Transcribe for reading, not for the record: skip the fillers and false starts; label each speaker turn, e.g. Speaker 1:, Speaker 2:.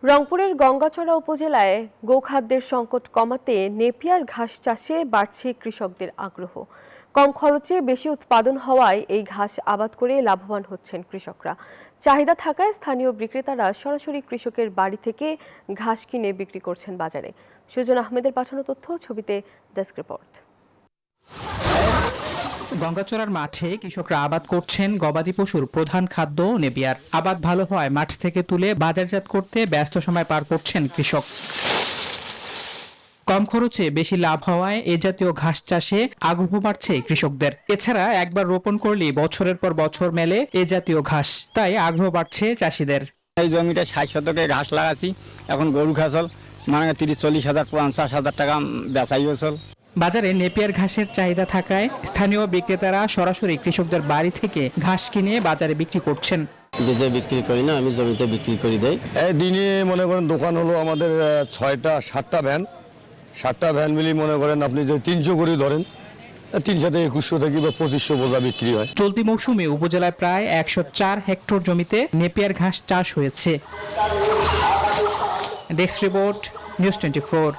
Speaker 1: রংপুরের গঙ্গাচড়া উপজেলায় গোখাদ্যের সংকট কমাতে নেপিয়ার ঘাস চাষে বাড়ছে কৃষকদের আগ্রহ। কম খরচে বেশি উৎপাদন হওয়ায় এই ঘাস আবাদ করে লাভবান হচ্ছেন কৃষকরা। চাহিদা থাকায় স্থানীয় বিক্রেতারা সরাসরি কৃষকের বাড়ি থেকে ঘাস কিনে বিক্রি করছেন বাজারে। সুজন আহমেদের পাঠানো তথ্য, ছবিতে ডেস্ক রিপোর্ট।
Speaker 2: গঙ্গাচড়ার মাঠে কৃষকরা আবাদ করছেন গবাদি পশুর প্রধান খাদ্য নেপিয়ার। আবাদ ভালো হয় মাঠ থেকে তুলে বাজারজাত করতে ব্যস্ত সময় পার করছেন কৃষক। কম খরচে বেশি লাভ হওয়ায় এ জাতীয় ঘাস চাষে আগ্রহ বাড়ছে কৃষকদের। এছাড়া একবার রোপণ করলেই বছরের পর বছর মেলে এ জাতীয় ঘাস, তাই আগ্রহ বাড়ছে চাষিদের।
Speaker 3: এই জমিটা ৬০ শতকে ঘাস লাগাচ্ছি, এখন গরু ঘাসল মানে ৩০-৪০ হাজার ৫০,০০০ টাকা বেচাই হয়েছিল।
Speaker 2: বাজারে নেপিয়ার ঘাসের চাহিদা থাকায় স্থানীয় বিক্রেতারা সরাসরি কৃষকদের বাড়ি থেকে ঘাস কিনে বাজারে বিক্রি করছেন।
Speaker 4: নিজে বিক্রি করি না, আমি জমিতে বিক্রি করে দেই।
Speaker 5: দিনে মনে করেন দোকান হলো আমাদের ৬টা-৭টা ভ্যান, 7টা ভ্যান মিলিয়ে মনে করেন আপনি যে ৩০০ করে ধরেন, ৩০০ থেকে ২১০০ থেকে বা ২৫০০ বোঝা বিক্রি হয়।
Speaker 2: চলতি মৌসুমে উপজেলায় প্রায় ১০৪ হেক্টর জমিতে নেপিয়ার ঘাস চাষ হয়েছে। Desk report, news 24।